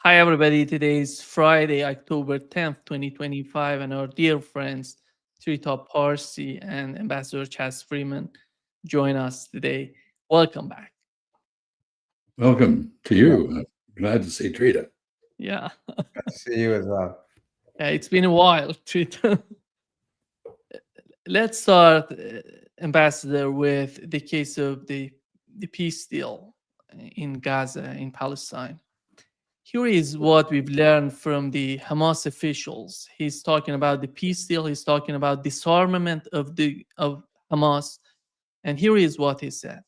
Hi, everybody. Today is Friday, October 10th, 2025, and our dear friends, Trita Parsi and Ambassador Chas Freeman, join us today. Welcome back. Welcome to you. Glad to see Trita. Yeah, See you as well. yeah it's been a while, Trita. Let's start, Ambassador, with the case of the peace deal in Gaza, in Palestine. Here is what we've learned from the Hamas officials. He's talking about the peace deal. He's talking about disarmament of Hamas, and here is what he said.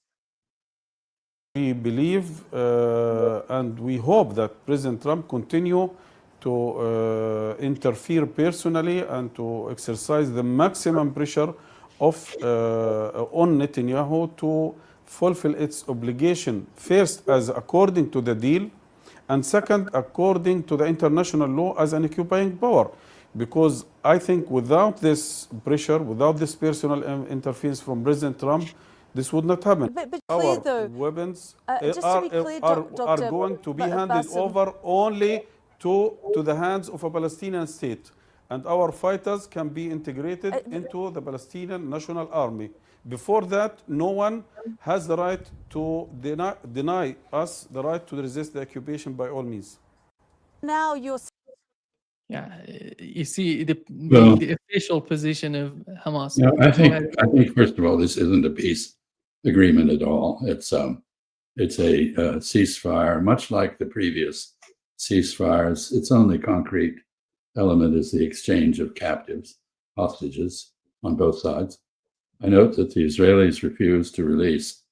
We believe and we hope that President Trump continue to interfere personally and to exercise the maximum pressure of on Netanyahu to fulfill its obligation, first as according to the deal, and second according to the international law as an occupying power. Because I think without this pressure, without this personal interference from President Trump, this would not happen. But Our clear though, weapons just to be clear, are going to be handed over only to the hands of a Palestinian state. And our fighters can be integrated into the Palestinian National Army. Before that, no one has the right to deny us the right to resist the occupation by all means. now you're Yeah, you see Well, the official position of Hamas. no, I Go think ahead. I think first of all, this isn't a peace agreement at all. It's a ceasefire, much like the previous ceasefires. Its only concrete element is the exchange of captives, hostages on both sides. I note that the Israelis refuse to release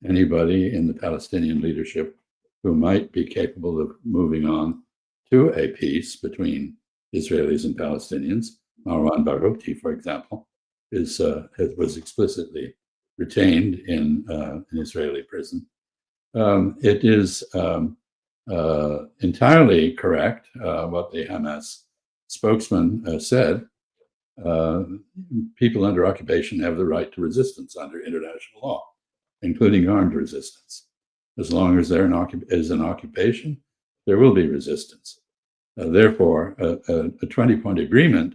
anybody in the Palestinian leadership who might be capable of moving on to a peace between Israelis and Palestinians. Marwan Barghouti, for example, was explicitly retained in an Israeli prison. It is entirely correct what the Hamas spokesman said. People under occupation have the right to resistance under international law, including armed resistance. As long as there is an occupation, there will be resistance. Therefore, a 20-point agreement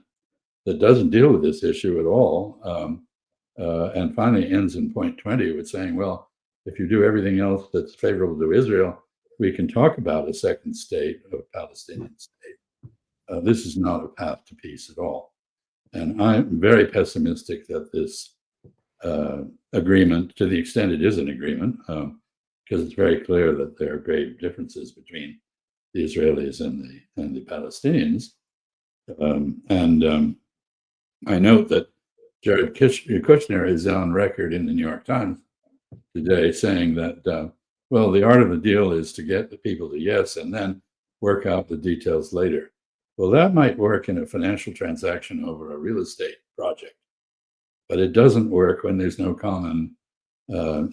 that doesn't deal with this issue at all and finally ends in point 20 with saying, well, if you do everything else that's favorable to Israel, we can talk about a second state, a Palestinian state. This is not a path to peace at all. And I'm very pessimistic that this agreement, to the extent it is an agreement, because it's very clear that there are grave differences between the Israelis and the Palestinians. I note that Jared Kushner is on record in the New York Times today saying that, well, the art of the deal is to get the people to yes and then work out the details later. Well, that might work in a financial transaction over a real estate project, but it doesn't work when there's no common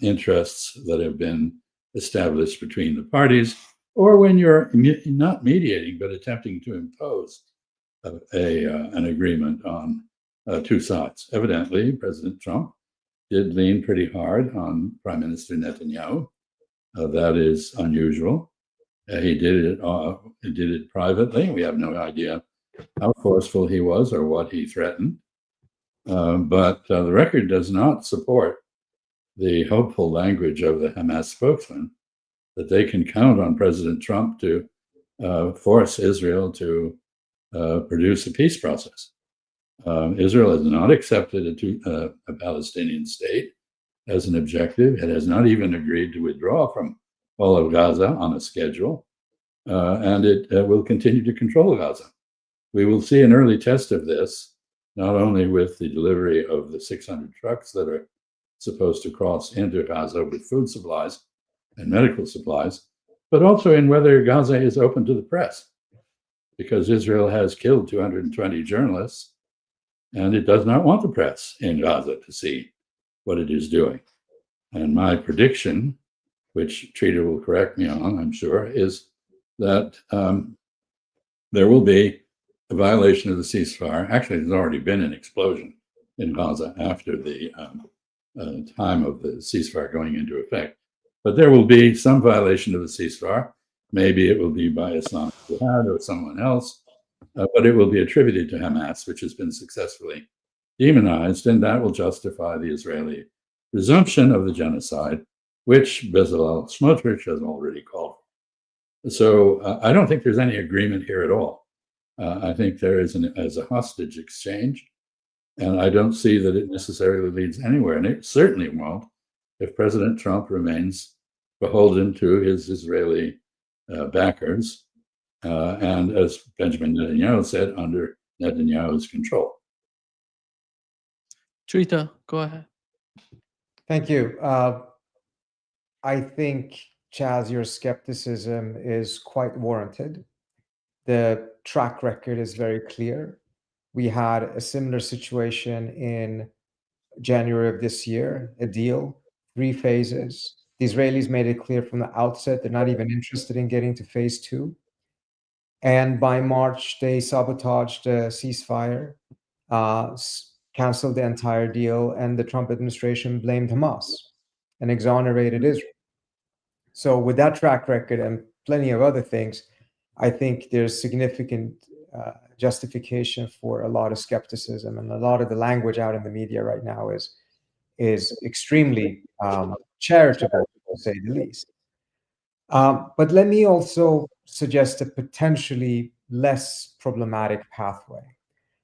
interests that have been established between the parties, or when you're not mediating but attempting to impose an agreement on two sides. Evidently, President Trump did lean pretty hard on Prime Minister Netanyahu. That is unusual. He did it privately. We have no idea how forceful he was or what he threatened. But the record does not support the hopeful language of the Hamas spokesman that they can count on President Trump to force Israel to produce a peace process. Israel has not accepted a Palestinian state as an objective. It has not even agreed to withdraw from all of Gaza on a schedule, and it will continue to control Gaza. We will see an early test of this, not only with the delivery of the 600 trucks that are supposed to cross into Gaza with food supplies and medical supplies, but also in whether Gaza is open to the press, because Israel has killed 220 journalists, and it does not want the press in Gaza to see what it is doing. And my prediction, which Trita will correct me on, I'm sure, is that there will be a violation of the ceasefire. Actually, there's already been an explosion in Gaza after the time of the ceasefire going into effect. But there will be some violation of the ceasefire, Maybe it will be by Islamic Jihad or someone else, but it will be attributed to Hamas, which has been successfully demonized, and that will justify the Israeli presumption of the genocide, which Bezalel Smotrich has already called. So I don't think there's any agreement here at all. I think there is as a hostage exchange, and I don't see that it necessarily leads anywhere. And it certainly won't if President Trump remains beholden to his Israeli backers, and as Benjamin Netanyahu said, under Netanyahu's control. Trita, go ahead. Thank you. I think, Chaz, your skepticism is quite warranted. The track record is very clear. We had a similar situation in January of this year, a deal, 3 phases. The Israelis made it clear from the outset they're not even interested in getting to phase 2. And by March, they sabotaged the ceasefire, canceled the entire deal, and the Trump administration blamed Hamas and exonerated Israel. So with that track record and plenty of other things, I think there's significant justification for a lot of skepticism, and a lot of the language out in the media right now is extremely charitable, to say the least. But let me also suggest a potentially less problematic pathway.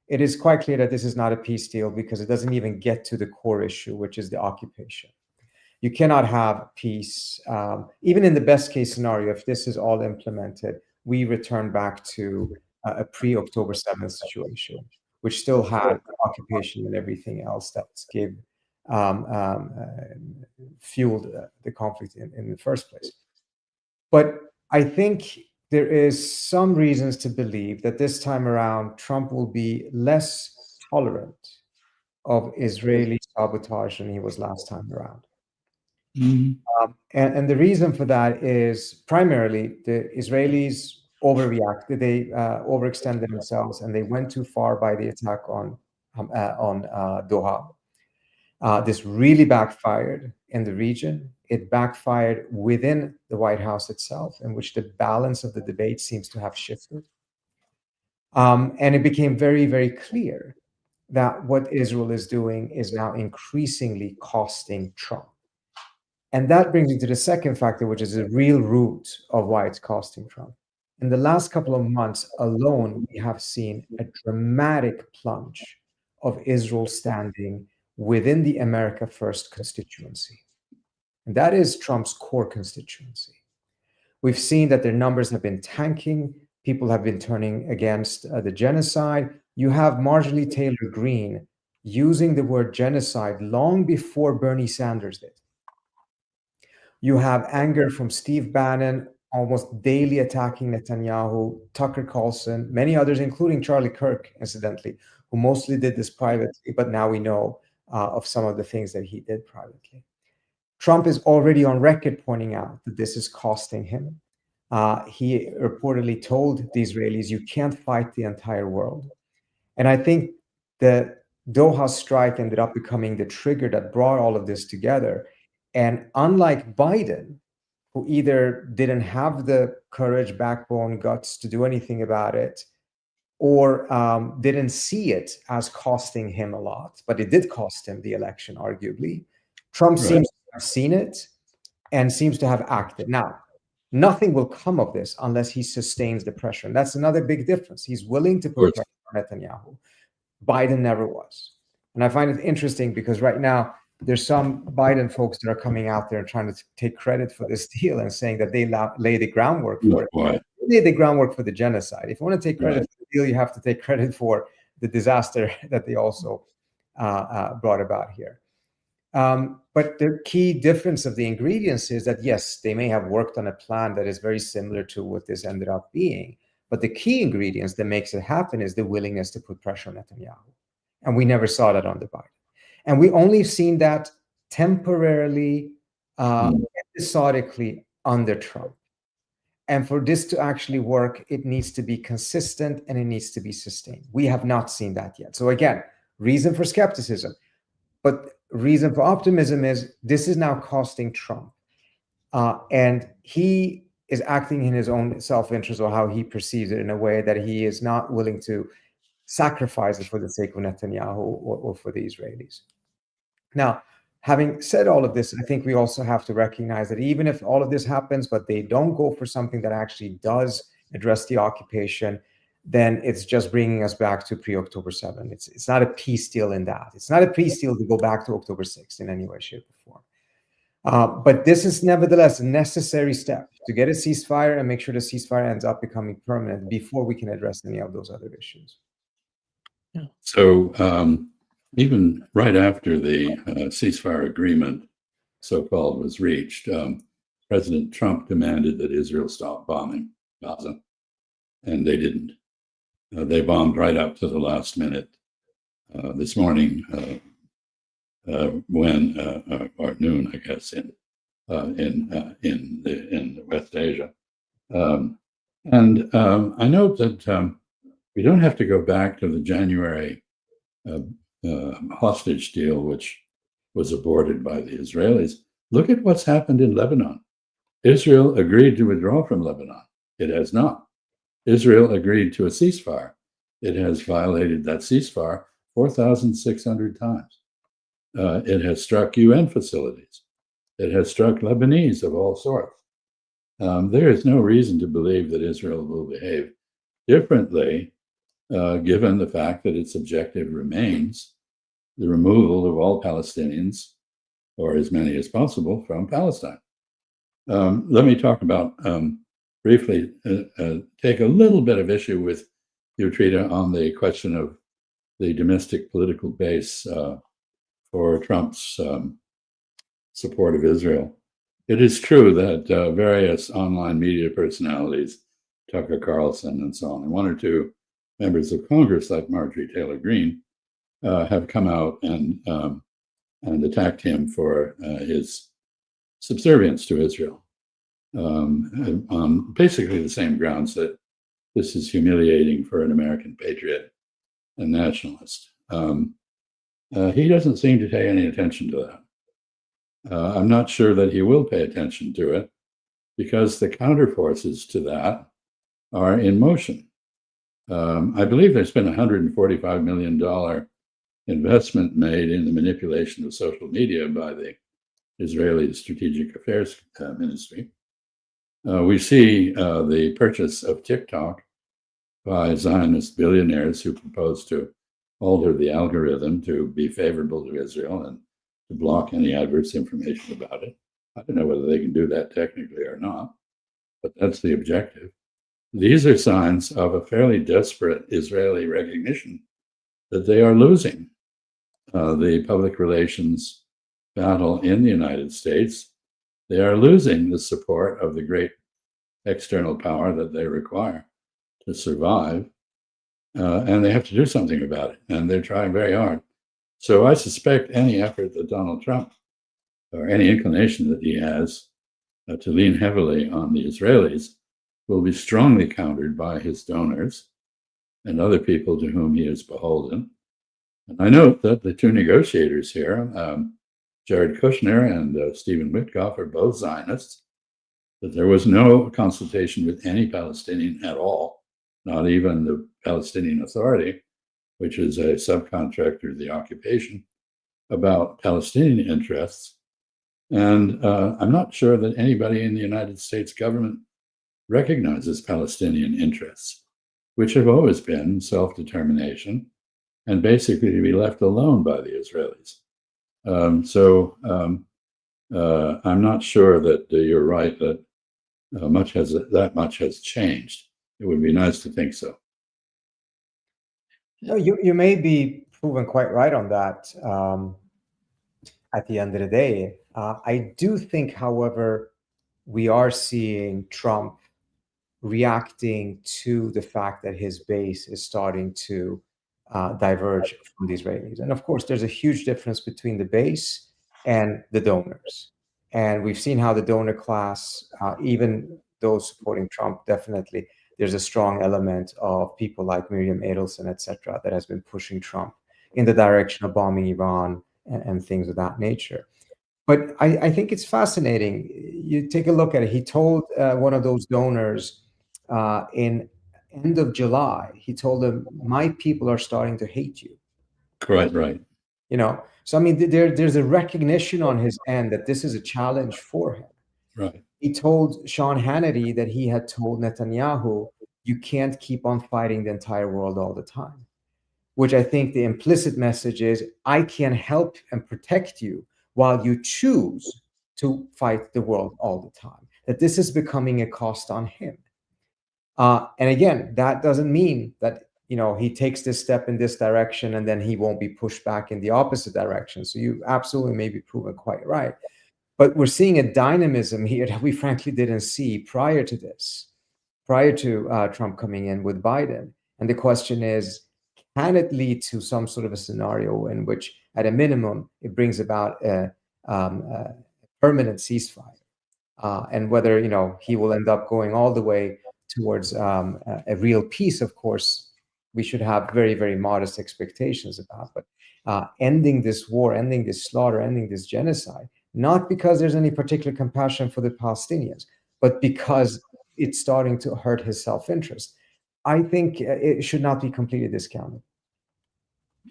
It is quite clear that this is not a peace deal because it doesn't even get to the core issue, which is the occupation. You cannot have peace, even in the best case scenario, if this is all implemented, we return back to a pre-October 7th situation, which still had occupation and everything else that fueled the conflict in the first place. But I think there is some reasons to believe that this time around, Trump will be less tolerant of Israeli sabotage than he was last time around. And the reason for that is primarily the Israelis overreacted, they overextended themselves, and they went too far by the attack on Doha. This really backfired in the region. It backfired within the White House itself, in which the balance of the debate seems to have shifted. And it became very, very clear that what Israel is doing is now increasingly costing Trump. And that brings me to the second factor, which is the real root of why it's costing Trump. In the last couple of months alone, we have seen a dramatic plunge of Israel standing within the America First constituency. And that is Trump's core constituency. We've seen that their numbers have been tanking. People have been turning against the genocide. You have Marjorie Taylor Greene using the word genocide long before Bernie Sanders did. You have anger from Steve Bannon, almost daily attacking Netanyahu, Tucker Carlson, many others, including Charlie Kirk, incidentally, who mostly did this privately, but now we know of some of the things that he did privately. Trump is already on record pointing out that this is costing him. He reportedly told the Israelis, you can't fight the entire world. And I think the Doha strike ended up becoming the trigger that brought all of this together. And unlike Biden, who either didn't have the courage, backbone, guts to do anything about it, or didn't see it as costing him a lot, but it did cost him the election, arguably, Trump seems to have seen it and seems to have acted. Now, nothing will come of this unless he sustains the pressure. And that's another big difference. He's willing to put pressure on Netanyahu. Biden never was. And I find it interesting because right now, there's some Biden folks that are coming out there and trying to take credit for this deal and saying that they lay the groundwork for it. They lay the groundwork for the genocide. If you want to take credit for the deal, you have to take credit for the disaster that they also brought about here. But the key difference of the ingredients is that, yes, they may have worked on a plan that is very similar to what this ended up being. But the key ingredients that makes it happen is the willingness to put pressure on Netanyahu. And we never saw that under Biden. And we only seen that temporarily, episodically under Trump. And for this to actually work, it needs to be consistent and it needs to be sustained. We have not seen that yet. So again, reason for skepticism. But reason for optimism is this is now costing Trump. And he is acting in his own self-interest or how he perceives it in a way that he is not willing to sacrifice it for the sake of Netanyahu or for the Israelis. Now, having said all of this, I think we also have to recognize that even if all of this happens, but they don't go for something that actually does address the occupation, then it's just bringing us back to pre-October 7. It's not a peace deal in that. It's not a peace deal to go back to October 6 in any way, shape, or form. But this is nevertheless a necessary step to get a ceasefire and make sure the ceasefire ends up becoming permanent before we can address any of those other issues. So even right after the ceasefire agreement, so-called, was reached, President Trump demanded that Israel stop bombing Gaza, and they didn't. They bombed right up to the last minute this morning, when or noon, I guess, in West Asia. And I note that we don't have to go back to the January hostage deal, which was aborted by the Israelis. Look at what's happened in Lebanon. Israel agreed to withdraw from Lebanon. It has not. Israel agreed to a ceasefire. It has violated that ceasefire 4,600 times. It has struck UN facilities. It has struck Lebanese of all sorts. There is no reason to believe that Israel will behave differently, given the fact that its objective remains the removal of all Palestinians, or as many as possible, from Palestine. Let me talk about, briefly, take a little bit of issue with you, Trita, on the question of the domestic political base for Trump's support of Israel. It is true that various online media personalities, Tucker Carlson and so on, and one or two members of Congress like Marjorie Taylor Greene, have come out and attacked him for his subservience to Israel, on basically the same grounds that this is humiliating for an American patriot and nationalist. He doesn't seem to pay any attention to that. I'm not sure that he will pay attention to it, because the counterforces to that are in motion. I believe there's been a $145 million investment made in the manipulation of social media by the Israeli Strategic Affairs Ministry. We see the purchase of TikTok by Zionist billionaires who propose to alter the algorithm to be favorable to Israel and to block any adverse information about it. I don't know whether they can do that technically or not, but that's the objective. These are signs of a fairly desperate Israeli recognition that they are losing the public relations battle in the United States. They are losing the support of the great external power that they require to survive, and they have to do something about it, and they're trying very hard. So I suspect any effort that Donald Trump, or any inclination that he has to lean heavily on the Israelis, will be strongly countered by his donors and other people to whom he is beholden. And I note that the two negotiators here, Jared Kushner and Stephen Witkoff, are both Zionists, that there was no consultation with any Palestinian at all, not even the Palestinian Authority, which is a subcontractor of the occupation, about Palestinian interests. And I'm not sure that anybody in the United States government recognizes Palestinian interests, which have always been self-determination and basically to be left alone by the Israelis. I'm not sure that you're right that that much has changed. It would be nice to think so. No, you may be proven quite right on that. At the end of the day, I do think, however, we are seeing Trump reacting to the fact that his base is starting to diverge from the Israelis. And of course, there's a huge difference between the base and the donors. And we've seen how the donor class, even those supporting Trump, definitely, there's a strong element of people like Miriam Adelson, et cetera, that has been pushing Trump in the direction of bombing Iran and things of that nature. But I think it's fascinating. You take a look at it. He told one of those donors in end of July, he told them, "My people are starting to hate you." Quite right. So I mean, there's a recognition on his end that this is a challenge for him. Right. He told Sean Hannity that he had told Netanyahu, "You can't keep on fighting the entire world all the time," which I think the implicit message is, I can help and protect you while you choose to fight the world all the time. That this is becoming a cost on him. And again, that doesn't mean that he takes this step in this direction and then he won't be pushed back in the opposite direction. So you absolutely may be proven quite right. But we're seeing a dynamism here that we frankly didn't see prior to this, prior to Trump coming in with Biden. And the question is, can it lead to some sort of a scenario in which, at a minimum, it brings about a permanent ceasefire? And whether he will end up going all the way towards a real peace, of course, we should have very, very modest expectations about. But ending this war, ending this slaughter, ending this genocide, not because there's any particular compassion for the Palestinians, but because it's starting to hurt his self-interest, I think it should not be completely discounted.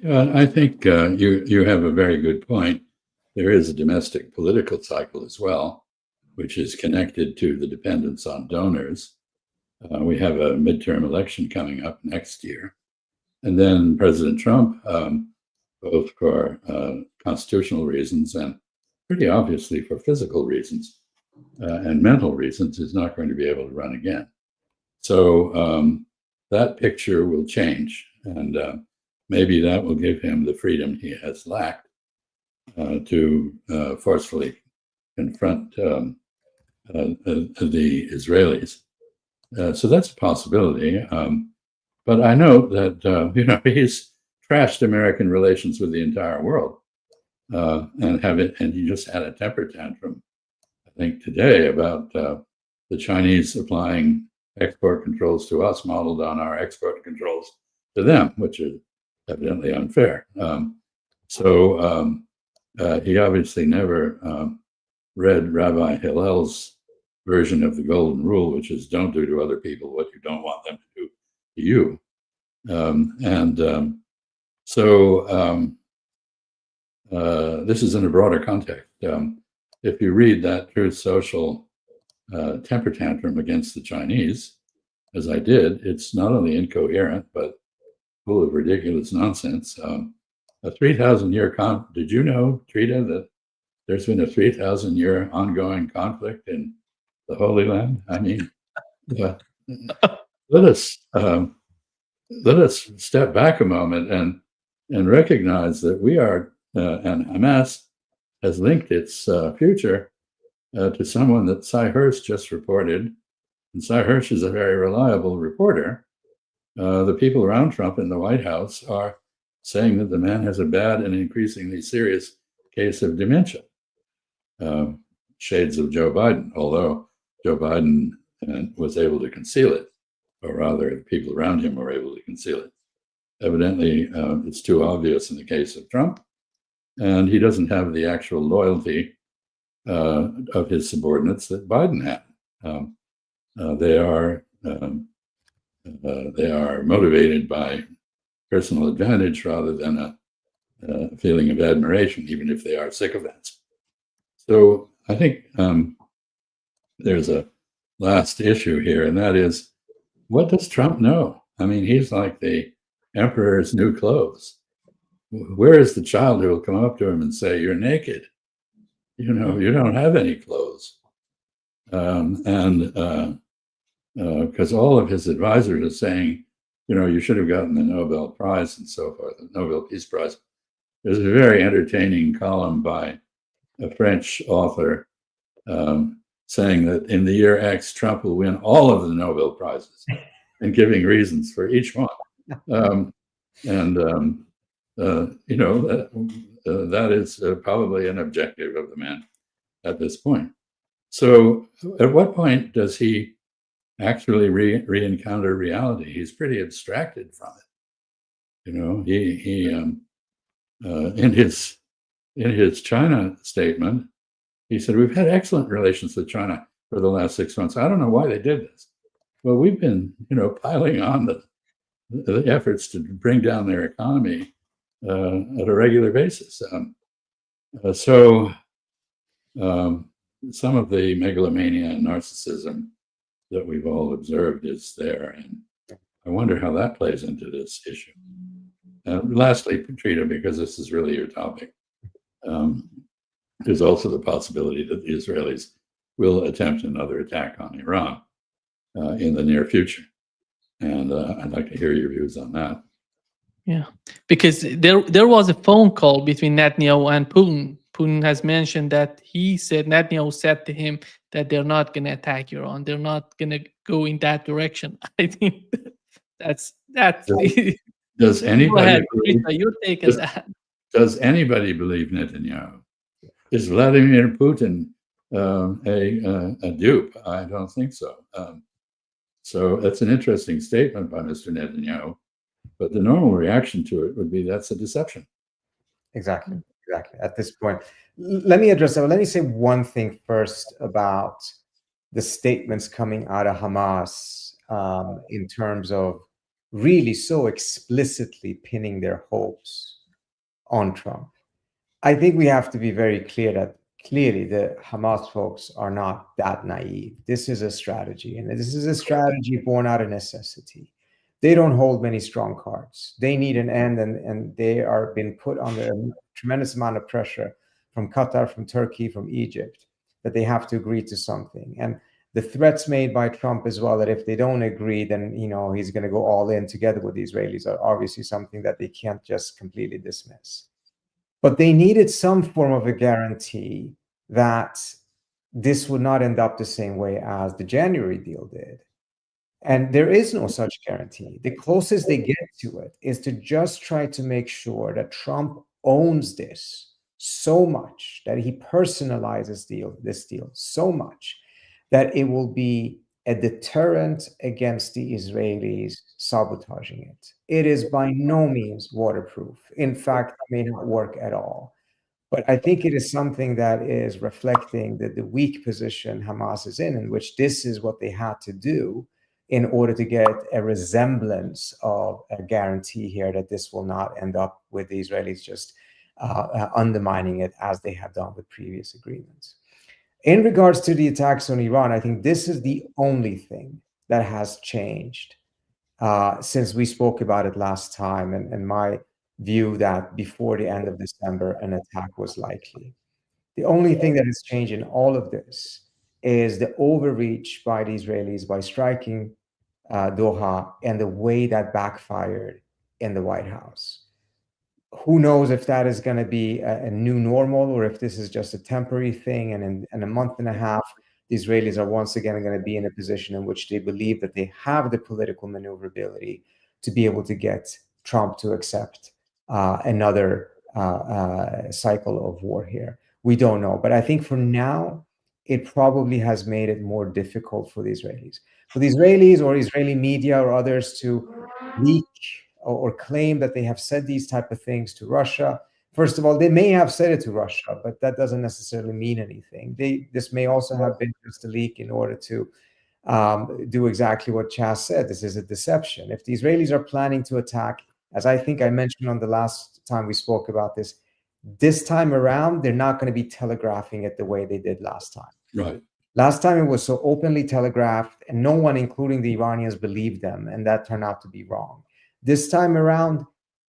I think you have a very good point. There is a domestic political cycle as well, which is connected to the dependence on donors. We have a midterm election coming up next year. And then President Trump, both for constitutional reasons and pretty obviously for physical reasons and mental reasons, is not going to be able to run again. So that picture will change. And maybe that will give him the freedom he has lacked to forcefully confront the Israelis. So that's a possibility. But I know that he's trashed American relations with the entire world, and he just had a temper tantrum, I think, today about the Chinese applying export controls to us, modeled on our export controls to them, which is evidently unfair. So he obviously never read Rabbi Hillel's version of the Golden Rule, which is don't do to other people what you don't want them to do to you. This is in a broader context. If you read that Truth Social temper tantrum against the Chinese, as I did, it's not only incoherent, but full of ridiculous nonsense. A 3,000-year did you know, Trita, that there's been a 3,000-year ongoing conflict in the Holy Land? I mean, let us step back a moment and recognize that we are, and Hamas has linked its future to someone that Cy Hirsch just reported. And Cy Hirsch is a very reliable reporter. The people around Trump in the White House are saying that the man has a bad and increasingly serious case of dementia. Shades of Joe Biden, although Joe Biden was able to conceal it, or rather, the people around him were able to conceal it. Evidently, it's too obvious in the case of Trump, and he doesn't have the actual loyalty of his subordinates that Biden had. They are motivated by personal advantage rather than a feeling of admiration, even if they are sycophants. So I think there's a last issue here, and that is, what does Trump know? I mean, he's like the emperor's new clothes. Where is the child who will come up to him and say, "You're naked. You don't have any clothes." Because all of his advisors are saying, you should have gotten the Nobel Prize and so forth, the Nobel Peace Prize. There's a very entertaining column by a French author saying that in the year X, Trump will win all of the Nobel Prizes and giving reasons for each one. That is probably an objective of the man at this point. So at what point does he actually re-encounter reality? He's pretty abstracted from it. He in his China statement, he said, we've had excellent relations with China for the last 6 months. I don't know why they did this. Well, we've been, piling on the efforts to bring down their economy at a regular basis. Some of the megalomania and narcissism that we've all observed is there. And I wonder how that plays into this issue. Lastly, Trita, because this is really your topic, there's also the possibility that the Israelis will attempt another attack on Iran in the near future. And I'd like to hear your views on that. Yeah, because there was a phone call between Netanyahu and Putin. Putin has mentioned that Netanyahu said to him that they're not going to attack Iran. They're not going to go in that direction. I think that's. Does anybody Go ahead, believe, Trita, your take on that? does anybody believe Netanyahu? Is Vladimir Putin a dupe? I don't think so. So that's an interesting statement by Mr. Netanyahu. But the normal reaction to it would be that's a deception. Exactly. At this point, let me address that. Let me say one thing first about the statements coming out of Hamas in terms of really so explicitly pinning their hopes on Trump. I think we have to be very clear that clearly the Hamas folks are not that naive. This is a strategy, and this is a strategy born out of necessity. They don't hold many strong cards. They need an end, and they are being put under a tremendous amount of pressure from Qatar, from Turkey, from Egypt, that they have to agree to something. And the threats made by Trump as well, that if they don't agree, then he's going to go all in together with the Israelis, are obviously something that they can't just completely dismiss. But they needed some form of a guarantee that this would not end up the same way as the January deal did. And there is no such guarantee. The closest they get to it is to just try to make sure that Trump owns this so much, that he personalizes this deal so much that it will be a deterrent against the Israelis sabotaging it. It is by no means waterproof. In fact, it may not work at all. But I think it is something that is reflecting the weak position Hamas is in which this is what they had to do in order to get a resemblance of a guarantee here that this will not end up with the Israelis just undermining it as they have done with previous agreements. In regards to the attacks on Iran, I think this is the only thing that has changed since we spoke about it last time, and my view that before the end of December, an attack was likely. The only thing that has changed in all of this is the overreach by the Israelis by striking Doha and the way that backfired in the White House. Who knows if that is going to be a new normal or if this is just a temporary thing, and in a month and a half, the Israelis are once again going to be in a position in which they believe that they have the political maneuverability to be able to get Trump to accept another cycle of war here. We don't know. But I think for now, it probably has made it more difficult for the Israelis. For the Israelis or Israeli media or others to leak or claim that they have said these type of things to Russia. First of all, they may have said it to Russia, but that doesn't necessarily mean anything. This may also have been just a leak in order to do exactly what Chas said. This is a deception. If the Israelis are planning to attack, as I think I mentioned on the last time we spoke about this time around, they're not going to be telegraphing it the way they did last time. Right. Last time it was so openly telegraphed, and no one, including the Iranians, believed them, and that turned out to be wrong. This time around,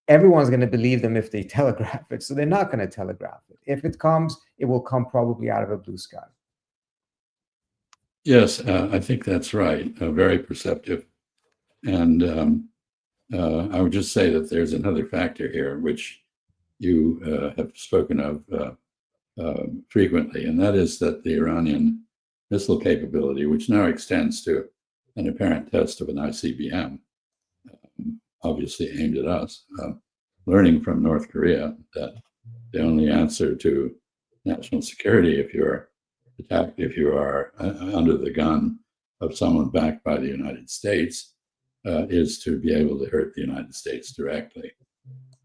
everyone's going to believe them if they telegraph it, so they're not going to telegraph it. If it comes, it will come probably out of a blue sky. Yes, I think that's right. Very perceptive. And I would just say that there's another factor here, which you have spoken of frequently, and that is that the Iranian missile capability, which now extends to an apparent test of an ICBM, obviously aimed at us, learning from North Korea that the only answer to national security, if you're attacked, if you are under the gun of someone backed by the United States, is to be able to hurt the United States directly.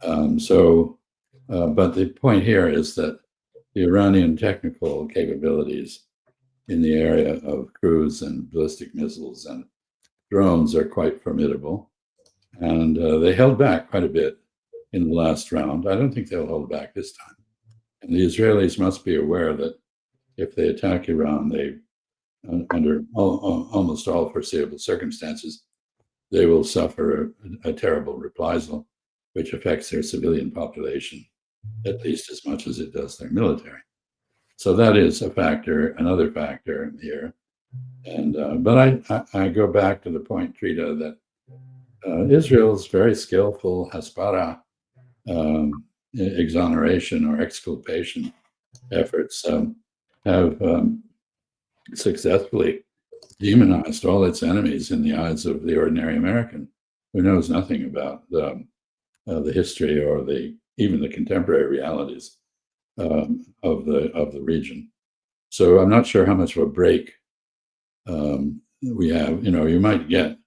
But the point here is that the Iranian technical capabilities in the area of cruise and ballistic missiles and drones are quite formidable. And they held back quite a bit in the last round. I don't think they'll hold back this time. And the Israelis must be aware that if they attack Iran, they, under almost all foreseeable circumstances, they will suffer a terrible reprisal, which affects their civilian population at least as much as it does their military. So that is a factor, another factor here. And but I go back to the point, Trita, that Israel's very skillful Hasbara exoneration or exculpation efforts have successfully demonized all its enemies in the eyes of the ordinary American, who knows nothing about the history or even the contemporary realities of the region. So I'm not sure how much of a break we have. You know, you might get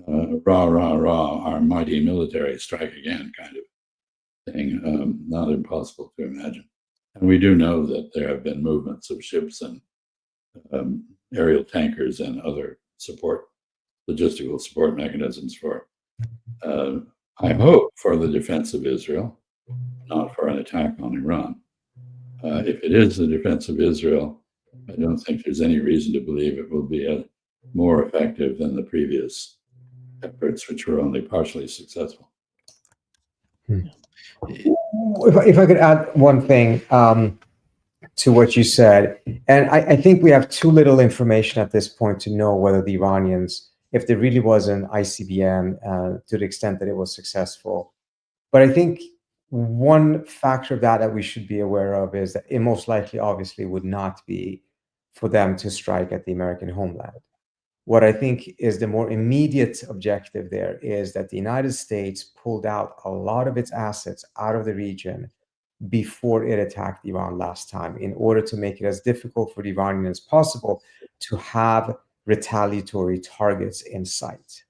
rah, rah, rah, our mighty military strike again kind of thing. Not impossible to imagine. And we do know that there have been movements of ships and aerial tankers and other logistical support mechanisms for, I hope, for the defense of Israel, not for an attack on Iran. If it is the defense of Israel, I don't think there's any reason to believe it will be more effective than the previous efforts, which were only partially successful. If I could add one thing to what you said, and I think we have too little information at this point to know whether the Iranians, if there really was an ICBM to the extent that it was successful. But I think one factor of that we should be aware of is that it most likely, obviously, would not be for them to strike at the American homeland. What I think is the more immediate objective there is that the United States pulled out a lot of its assets out of the region before it attacked Iran last time, in order to make it as difficult for the Iranians as possible to have retaliatory targets in sight.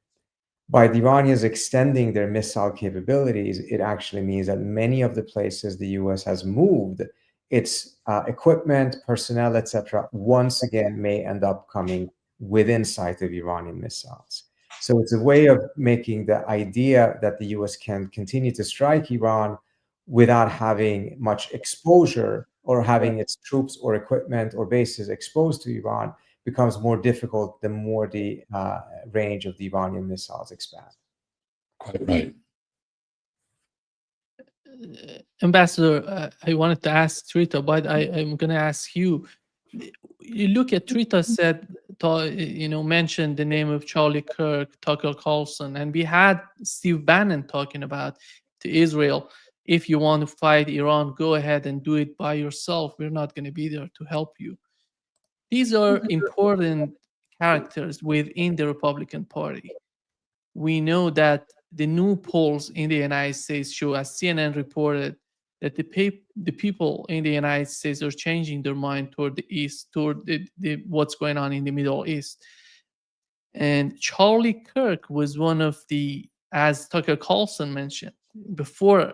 By the Iranians extending their missile capabilities, it actually means that many of the places the US has moved its equipment, personnel, etc., once again may end up coming within sight of Iranian missiles. So it's a way of making the idea that the US can continue to strike Iran without having much exposure or having its troops or equipment or bases exposed to Iran becomes more difficult the more the range of the Iranian missiles expand. Quite right. Ambassador, I wanted to ask Trita, but I'm going to ask you. You look at Trita said, mentioned the name of Charlie Kirk, Tucker Carlson, and we had Steve Bannon talking about to Israel, if you want to fight Iran, go ahead and do it by yourself. We're not going to be there to help you. These are important characters within the Republican Party. We know that the new polls in the United States show, as CNN reported, that the people in the United States are changing their mind toward the East, toward what's going on in the Middle East. And Charlie Kirk was one of the, as Tucker Carlson mentioned, before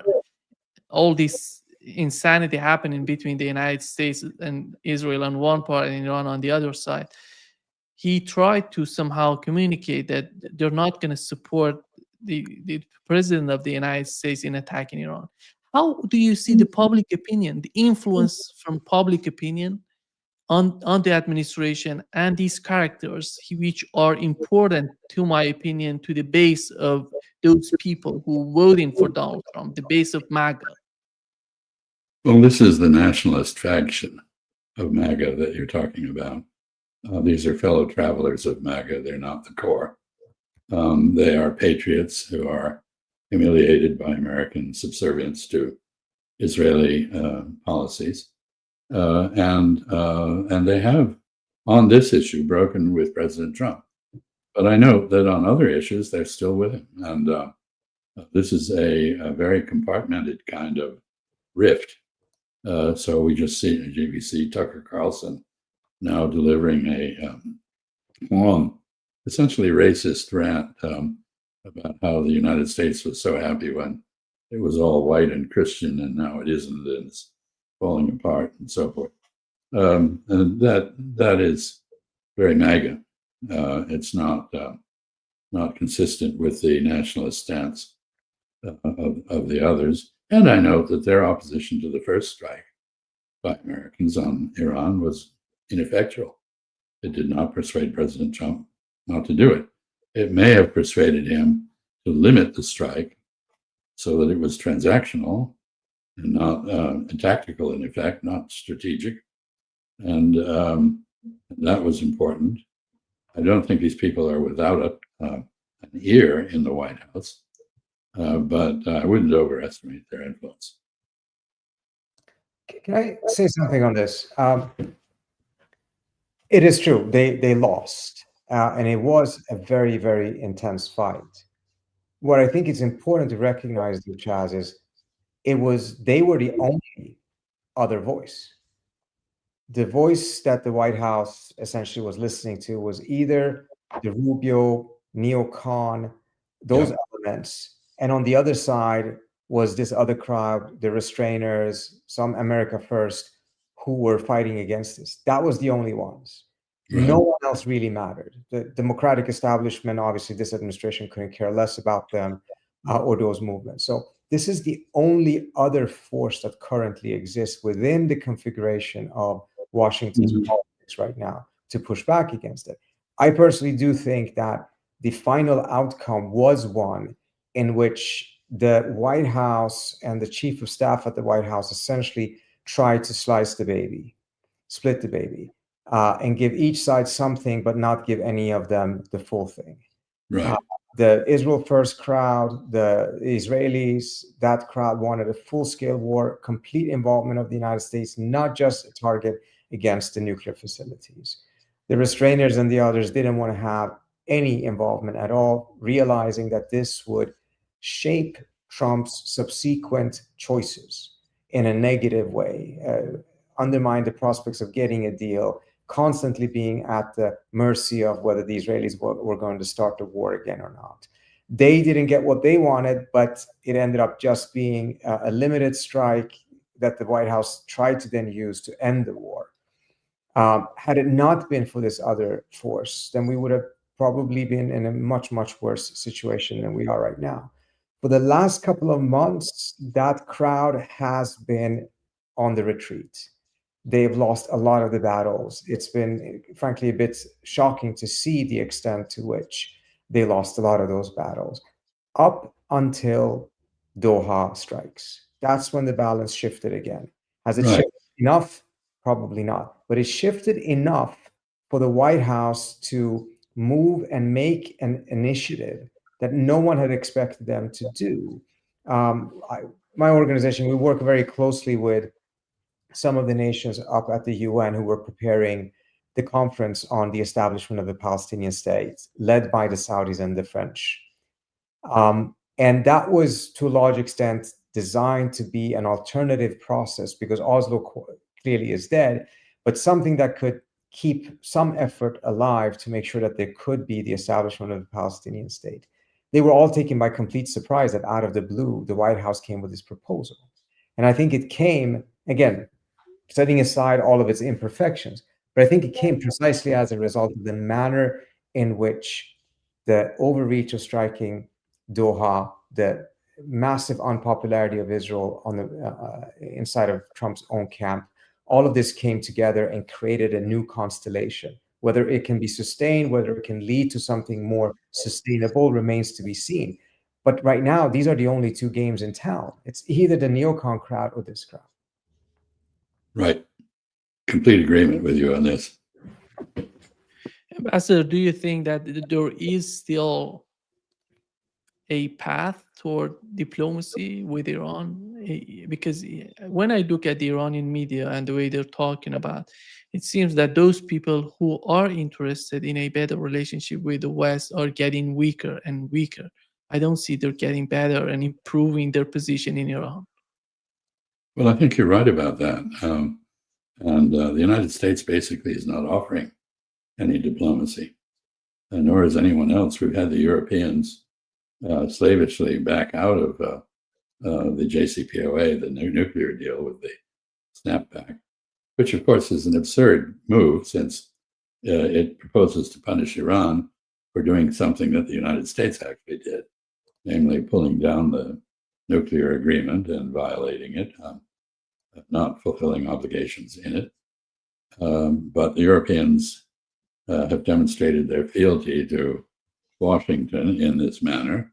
all this insanity happening between the United States and Israel on one part and Iran on the other side, he tried to somehow communicate that they're not going to support the president of the United States in attacking Iran. How do you see the public opinion, the influence from public opinion on the administration and these characters, which are important, to my opinion, to the base of those people who voting for Donald Trump, the base of MAGA? Well, this is the nationalist faction of MAGA that you're talking about. These are fellow travelers of MAGA. They're not the core. They are patriots who are humiliated by American subservience to Israeli policies. And they have, on this issue, broken with President Trump. But I note that on other issues, they're still with him. And this is a very compartmented kind of rift. So we just see Tucker Carlson now delivering a long, essentially racist rant about how the United States was so happy when it was all white and Christian, and now it isn't. And it's falling apart and so forth. And that is very MAGA. It's not consistent with the nationalist stance of the others. And I note that their opposition to the first strike by Americans on Iran was ineffectual. It did not persuade President Trump not to do it. It may have persuaded him to limit the strike so that it was transactional and not tactical in effect, not strategic. And that was important. I don't think these people are without an ear in the White House, but I wouldn't overestimate their influence. Can I say something on this? It is true, they lost, and it was a very, very intense fight. What I think is important to recognize, Chaz, is they were the only other voice. The voice that the White House essentially was listening to was either the Rubio, neocon, those elements, and on the other side was this other crowd, the restrainers, some America First, who were fighting against this. That was the only ones. Right. No one else really mattered. The Democratic establishment, obviously, this administration couldn't care less about them or those movements. So this is the only other force that currently exists within the configuration of Washington's politics right now to push back against it. I personally do think that the final outcome was one in which the White House and the chief of staff at the White House essentially tried to slice the baby, split the baby, and give each side something, but not give any of them the full thing. Right. The Israel First crowd, the Israelis, that crowd wanted a full-scale war, complete involvement of the United States, not just a target against the nuclear facilities. The restrainers and the others didn't want to have any involvement at all, realizing that this would shape Trump's subsequent choices in a negative way, undermine the prospects of getting a deal, constantly being at the mercy of whether the Israelis were going to start the war again or not. They didn't get what they wanted, but it ended up just being a limited strike that the White House tried to then use to end the war. Had it not been for this other force, then we would have probably been in a much, much worse situation than we are right now. For the last couple of months, that crowd has been on the retreat. They've lost a lot of the battles. It's been, frankly, a bit shocking to see the extent to which they lost a lot of those battles up until Doha strikes. That's when the balance shifted again. Has it shifted enough? Probably not. But it shifted enough for the White House to move and make an initiative that no one had expected them to do. My organization, we work very closely with some of the nations up at the UN who were preparing the conference on the establishment of the Palestinian state, led by the Saudis and the French. And that was, to a large extent, designed to be an alternative process because Oslo clearly is dead, but something that could keep some effort alive to make sure that there could be the establishment of the Palestinian state. They were all taken by complete surprise that out of the blue, the White House came with this proposal. And I think it came, again, setting aside all of its imperfections, but I think it came precisely as a result of the manner in which the overreach of striking Doha, the massive unpopularity of Israel on the inside of Trump's own camp, all of this came together and created a new constellation. Whether it can be sustained, whether it can lead to something more sustainable remains to be seen. But right now, these are the only two games in town. It's either the neocon crowd or this crowd. Right. Complete agreement with you on this. Ambassador, do you think that there is still a path toward diplomacy with Iran? Because when I look at the Iranian media and the way they're talking about, it seems that those people who are interested in a better relationship with the West are getting weaker and weaker. I don't see they're getting better and improving their position in Iran. Well, I think you're right about that. And the United States basically is not offering any diplomacy, and nor is anyone else. We've had the Europeans slavishly back out of the JCPOA, the nuclear deal with the snapback, which of course is an absurd move since it proposes to punish Iran for doing something that the United States actually did, namely pulling down the nuclear agreement and violating it, not fulfilling obligations in it. But the Europeans have demonstrated their fealty to Washington in this manner,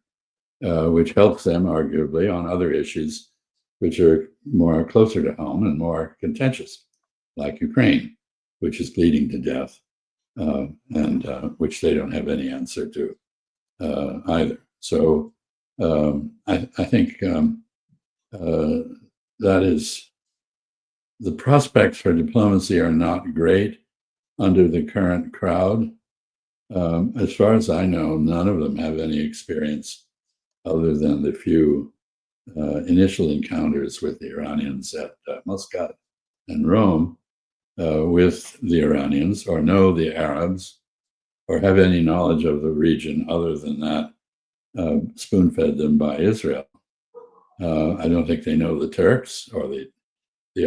which helps them arguably on other issues which are more closer to home and more contentious, like Ukraine, which is bleeding to death, and which they don't have any answer to either. So I think that is, the prospects for diplomacy are not great under the current crowd. As far as I know, none of them have any experience other than the few initial encounters with the Iranians at Muscat and Rome with the Iranians, or know the Arabs, or have any knowledge of the region other than that spoon-fed them by Israel. I don't think they know the Turks or the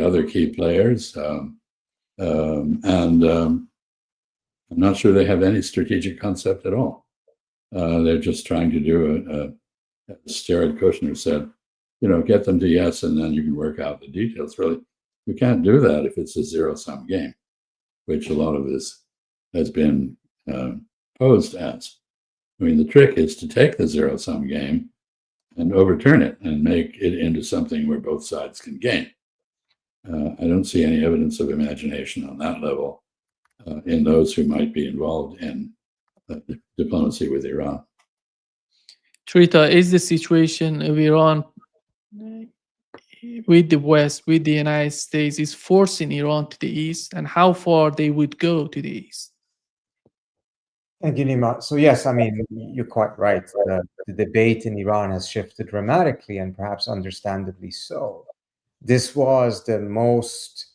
other key players, and I'm not sure they have any strategic concept at all. They're just trying to do as Jared Kushner said, get them to yes, and then you can work out the details. Really, you can't do that if it's a zero-sum game, which a lot of this has been posed as. I mean, the trick is to take the zero-sum game and overturn it and make it into something where both sides can gain. I don't see any evidence of imagination on that level in those who might be involved in diplomacy with Iran. Trita, is the situation of Iran with the West, with the United States, is forcing Iran to the east, and how far they would go to the east? Thank you, Nima. So yes, I mean, you're quite right. The debate in Iran has shifted dramatically, and perhaps understandably so. This was the most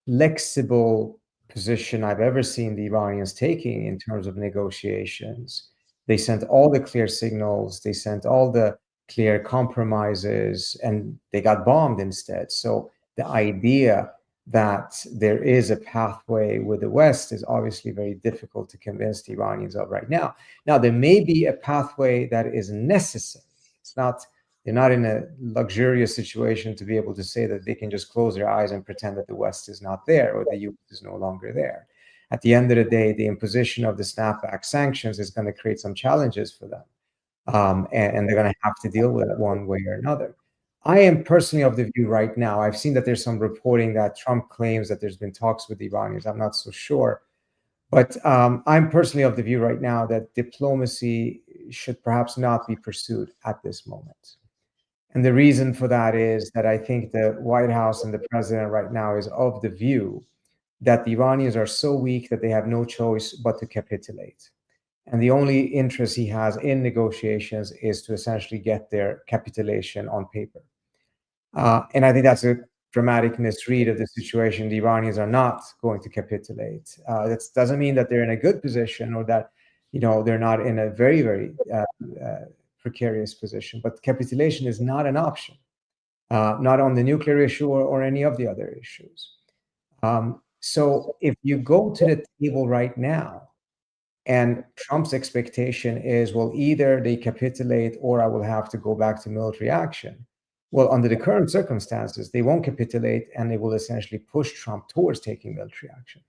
flexible position I've ever seen the Iranians taking in terms of negotiations. They sent all the clear signals, they sent all the clear compromises, and they got bombed instead. So the idea that there is a pathway with the West is obviously very difficult to convince the Iranians of right now. Now, there may be a pathway that is necessary. They're not in a luxurious situation to be able to say that they can just close their eyes and pretend that the West is not there or the US is no longer there. At the end of the day, the imposition of the snapback sanctions is going to create some challenges for them. And they're going to have to deal with it one way or another. I am personally of the view right now, I've seen that there's some reporting that Trump claims that there's been talks with the Iranians. I'm not so sure. But I'm personally of the view right now that diplomacy should perhaps not be pursued at this moment. And the reason for that is that I think the White House and the president right now is of the view that the Iranians are so weak that they have no choice but to capitulate. And the only interest he has in negotiations is to essentially get their capitulation on paper. And I think that's a dramatic misread of the situation. The Iranians are not going to capitulate. That doesn't mean that they're in a good position or that they're not in a very, very precarious position. But capitulation is not an option, not on the nuclear issue or any of the other issues. So if you go to the table right now, and Trump's expectation is, well, either they capitulate or I will have to go back to military action. Well, under the current circumstances, they won't capitulate and they will essentially push Trump towards taking military action.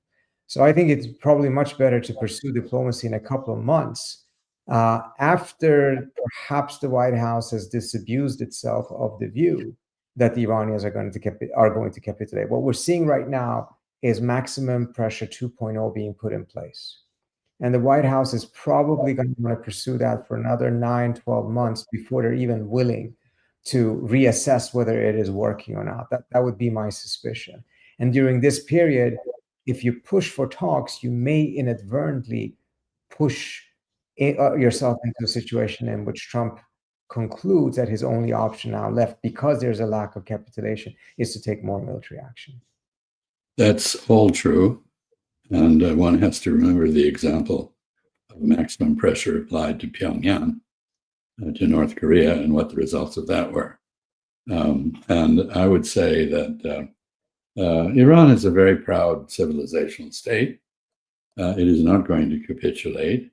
So I think it's probably much better to pursue diplomacy in a couple of months after perhaps the White House has disabused itself of the view that the Iranians are going to capitulate. What we're seeing right now is maximum pressure 2.0 being put in place. And the White House is probably going to want to pursue that for another 9-12 months before they're even willing to reassess whether it is working or not. That would be my suspicion. And during this period, if you push for talks, you may inadvertently push yourself into a situation in which Trump concludes that his only option now left, because there's a lack of capitulation, is to take more military action. That's all true. And one has to remember the example of maximum pressure applied to Pyongyang, to North Korea, and what the results of that were. And I would say that Iran is a very proud civilizational state. It is not going to capitulate.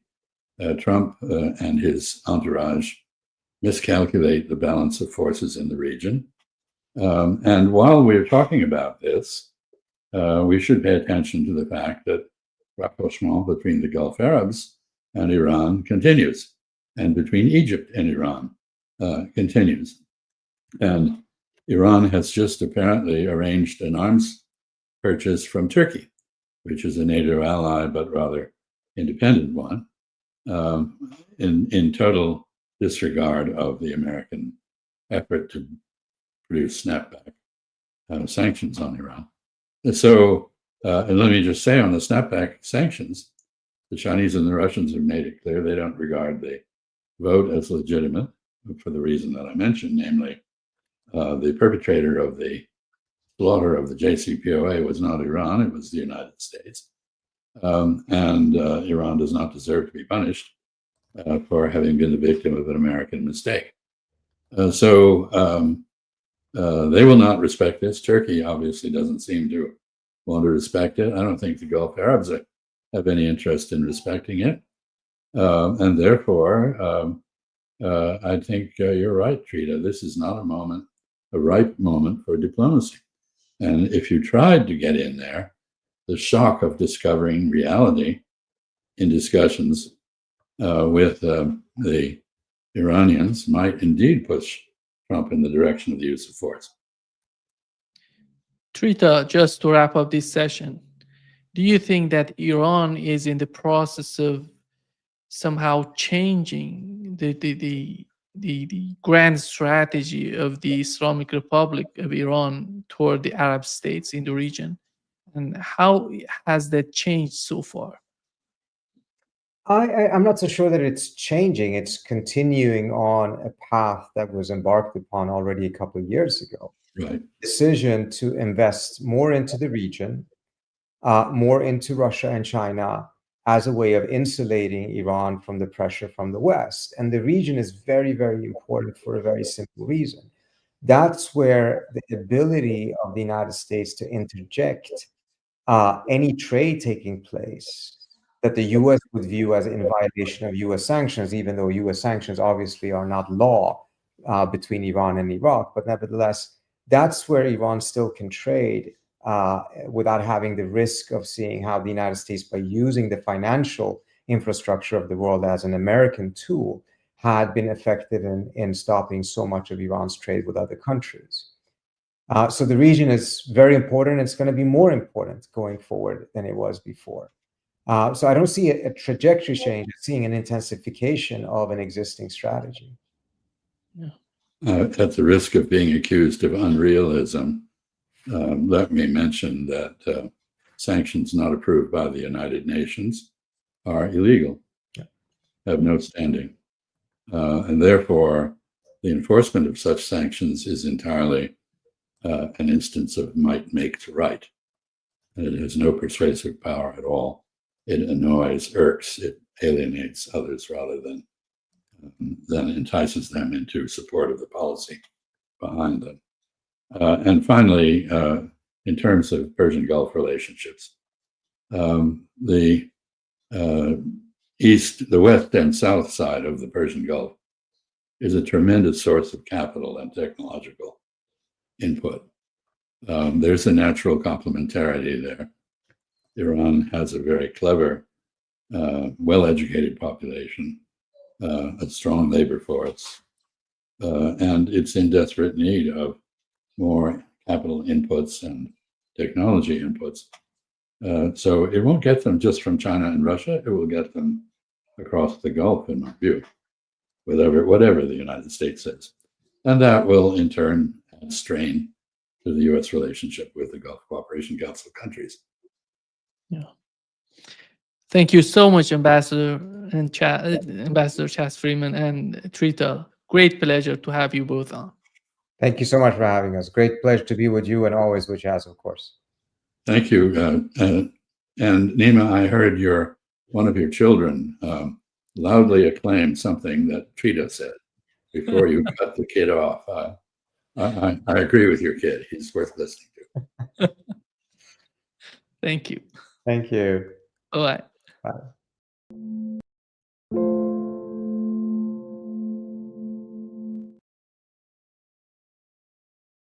Trump and his entourage miscalculate the balance of forces in the region. And while we're talking about this, we should pay attention to the fact that rapprochement between the Gulf Arabs and Iran continues, and between Egypt and Iran continues. And Iran has just apparently arranged an arms purchase from Turkey, which is a NATO ally, but rather independent one, in total disregard of the American effort to produce snapback sanctions on Iran. So, and let me just say on the snapback sanctions, the Chinese and the Russians have made it clear they don't regard the vote as legitimate for the reason that I mentioned, namely the perpetrator of the slaughter of the JCPOA was not Iran, it was the United States. And Iran does not deserve to be punished for having been the victim of an American mistake. So they will not respect this. Turkey obviously doesn't seem to want to respect it. I don't think the Gulf Arabs have any interest in respecting it. And therefore, I think you're right, Trita. This is not a ripe moment for diplomacy. And if you tried to get in there, the shock of discovering reality in discussions with the Iranians might indeed push Trump in the direction of the use of force. Trita, just to wrap up this session, do you think that Iran is in the process of somehow changing the grand strategy of the Islamic Republic of Iran toward the Arab states in the region? And how has that changed so far? I'm not so sure that it's changing. It's continuing on a path that was embarked upon already a couple of years ago. Right. Decision to invest more into the region, more into Russia and China as a way of insulating Iran from the pressure from the West. And the region is very, very important for a very simple reason. That's where the ability of the United States to interject any trade taking place that the US would view as in violation of US sanctions, even though US sanctions obviously are not law between Iran and Iraq. But nevertheless, that's where Iran still can trade without having the risk of seeing how the United States, by using the financial infrastructure of the world as an American tool, had been effective in stopping so much of Iran's trade with other countries. So the region is very important. It's going to be more important going forward than it was before. So I don't see a trajectory change, seeing an intensification of an existing strategy. Yeah. At the risk of being accused of unrealism, let me mention that sanctions not approved by the United Nations are illegal, have no standing. And therefore, the enforcement of such sanctions is entirely an instance of might make to right. And it has no persuasive power at all. It annoys, irks, it alienates others rather than entices them into support of the policy behind them. And finally, in terms of Persian Gulf relationships, the west and south side of the Persian Gulf is a tremendous source of capital and technological input. There's a natural complementarity there. Iran has a very clever, well-educated population, a strong labor force, and it's in desperate need of more capital inputs and technology inputs. So it won't get them just from China and Russia, it will get them across the Gulf, in my view, whatever the United States says. And that will, in turn, add strain to the U.S. relationship with the Gulf Cooperation Council countries. Yeah. Thank you so much, Ambassador Chas Freeman and Trita. Great pleasure to have you both on. Thank you so much for having us. Great pleasure to be with you and always with Chas, of course. Thank you. And Nima, I heard one of your children loudly acclaim something that Trita said before you cut the kid off. I agree with your kid. He's worth listening to. Thank you. Thank you. Bye. Bye.